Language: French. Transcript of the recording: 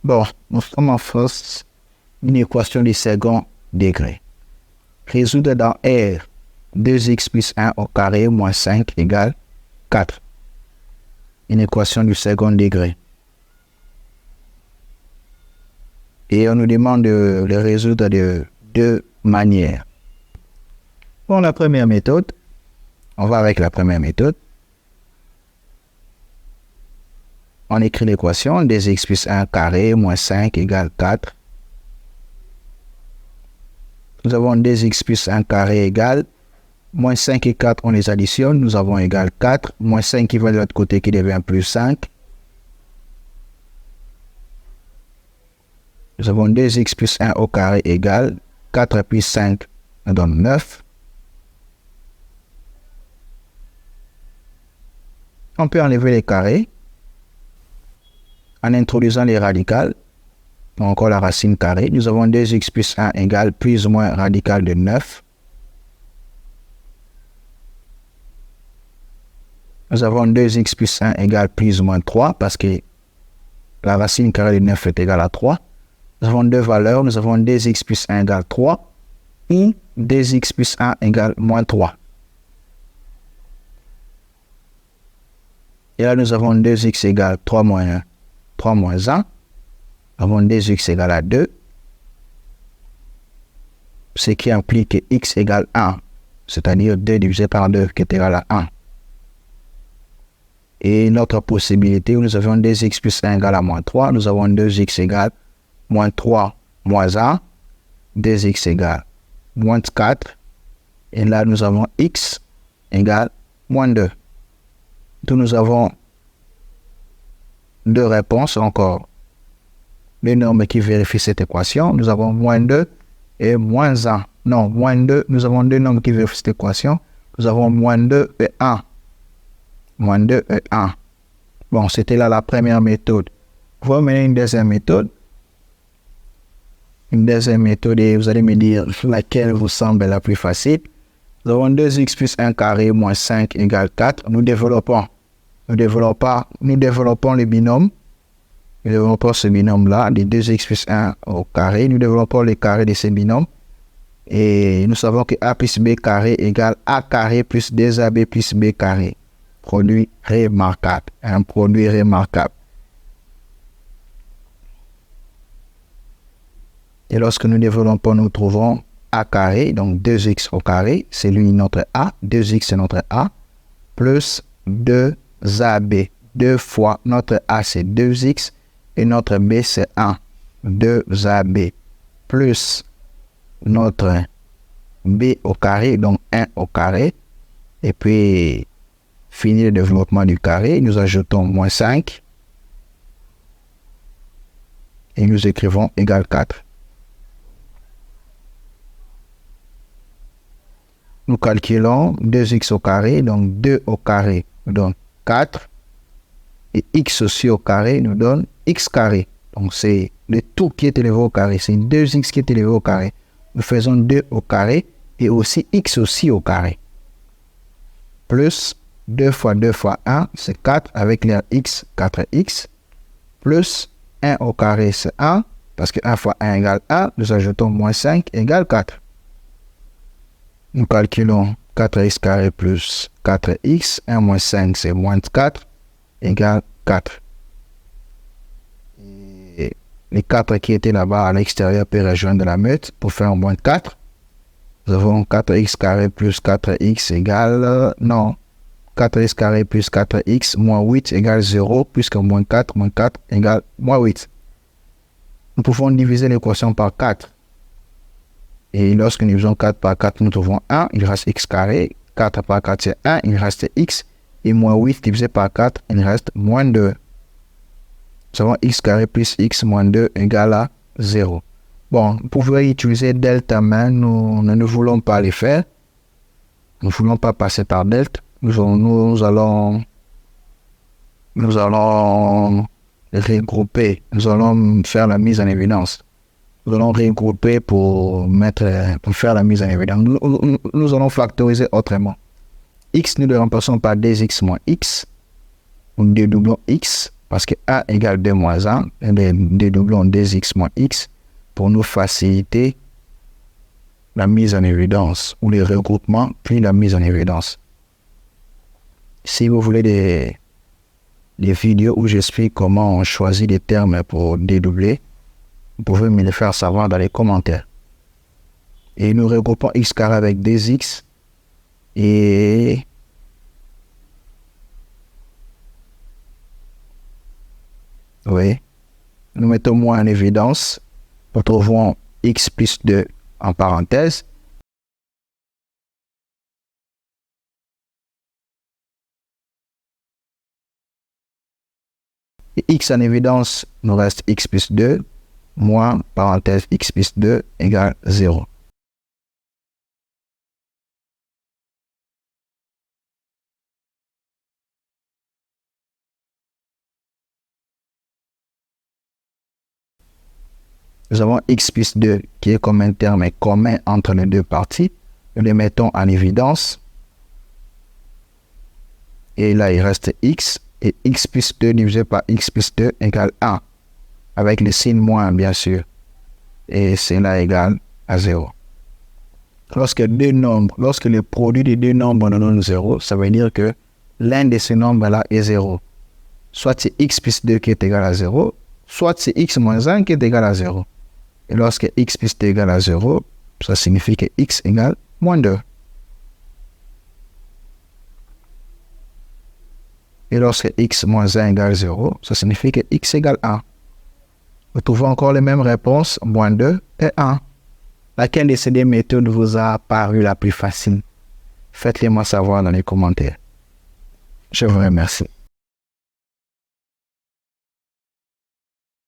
Bon, nous sommes en face d'une équation du second degré. Résoudre dans R 2x plus 1 au carré moins 5 égale 4. Une équation du second degré. Et on nous demande de le résoudre de deux manières. Pour la première méthode, on va avec la première méthode. On écrit l'équation 2x plus 1 carré moins 5 égale 4. Nous avons 2x plus 1 carré égale moins 5 et 4, on les additionne, nous avons égal 4, moins 5 qui va de l'autre côté qui devient plus 5. Nous avons 2x plus 1 au carré égale 4 plus 5 nous donne 9. On peut enlever les carrés en introduisant les radicales. Donc encore la racine carrée. Nous avons 2x plus 1 égale plus ou moins radical de 9. Nous avons 2x plus 1 égale plus ou moins 3 parce que la racine carrée de 9 est égale à 3. Nous avons deux valeurs. Nous avons 2x plus 1 égale 3 et 2x plus 1 égale moins 3. Et là, nous avons 2x égale 3 moins 1. 3 moins 1. Nous avons 2x égale à 2. Ce qui implique que x égale 1. C'est-à-dire 2 divisé par 2 qui est égal à 1. Et notre possibilité où nous avons 2x plus 1 égale à moins 3, nous avons 2x égale moins 3 moins 1, 2x égale moins 4, et là nous avons x égale moins 2. Donc nous avons deux réponses encore. Les nombres qui vérifient cette équation, nous avons moins 2 et moins 1. Non, moins 2, nous avons deux nombres qui vérifient cette équation, nous avons moins 2 et 1. Moins 2 et 1. Bon, c'était là la première méthode. On va mener une deuxième méthode. Une deuxième méthode et vous allez me dire laquelle vous semble la plus facile. Nous avons 2x plus 1 carré moins 5 égale 4. Nous développons le binôme. Nous développons ce binôme-là, de 2x plus 1 au carré. Nous développons les carrés de ce binôme. Et nous savons que a plus b carré égale a carré plus 2ab plus b carré. Produit remarquable. Un produit remarquable. Et lorsque nous développons, nous trouvons a carré, donc 2x au carré, c'est lui notre a, 2x c'est notre a, plus 2ab. 2 fois notre a c'est 2x et notre b c'est 1. 2ab plus notre b au carré, donc 1 au carré. Et puis, fini le développement du carré, nous ajoutons moins 5 et nous écrivons égal 4. Nous calculons 2x au carré, donc 2 au carré nous donne 4 et x aussi au carré nous donne x carré. Donc c'est le tout qui est élevé au carré, c'est 2x qui est élevé au carré. Nous faisons 2 au carré et aussi x aussi au carré. Plus 2 fois 2 fois 1, c'est 4 avec les x, 4x. Plus 1 au carré, c'est 1. Parce que 1 fois 1 égale 1. Nous ajoutons moins 5 égale 4. Nous calculons 4x carré plus 4x. 1 moins 5, c'est moins 4 égale 4. Et les 4 qui étaient là-bas à l'extérieur peuvent rejoindre la meute pour faire moins 4. Nous avons 4x carré plus 4x égale... non. 4x carré plus 4x moins 8 égale 0, puisque moins 4 égale moins 8. Nous pouvons diviser l'équation par 4. Et lorsque nous divisons 4 par 4, nous trouvons 1, il reste x carré. 4 par 4, c'est 1, il reste x. Et moins 8 divisé par 4, il reste moins 2. Nous avons x carré plus x moins 2 égale à 0. Bon, vous pouvez utiliser delta, mais nous ne voulons pas les faire. Nous ne voulons pas passer par delta. Nous allons regrouper, nous allons faire la mise en évidence. Nous allons regrouper pour faire la mise en évidence. Nous allons factoriser autrement. X, nous le remplaçons par 2x moins x. Nous dédoublons x Parce que A égale 2 moins 1, eh bien, dédoublons 2x moins x pour nous faciliter la mise en évidence ou les regroupements puis la mise en évidence. Si vous voulez des vidéos où j'explique comment on choisit les termes pour dédoubler, vous pouvez me le faire savoir dans les commentaires. Et nous regroupons x carré avec 2x et oui, nous mettons moins en évidence, retrouvons x plus 2 en parenthèse. Et x en évidence, nous reste x plus 2, moins, parenthèse, x plus 2 égale 0. Nous avons x plus 2 qui est comme un terme commun entre les deux parties. Nous les mettons en évidence. Et là, il reste x. Et x plus 2 divisé par x plus 2 égale 1. Avec le signe moins, bien sûr. Et c'est là égal à 0. Lorsque le produit des deux nombres nous donne 0, ça veut dire que l'un de ces nombres-là est 0. Soit c'est x plus 2 qui est égal à 0, soit c'est x moins 1 qui est égal à 0. Et lorsque x plus 2 égale à 0, ça signifie que x égale moins 2. Et lorsque x moins 1 égale 0, ça signifie que x égale 1. Vous trouvez encore les mêmes réponses, moins 2 et 1. Laquelle de ces deux méthodes vous a paru la plus facile? Faites-le moi savoir dans les commentaires. Je vous remercie.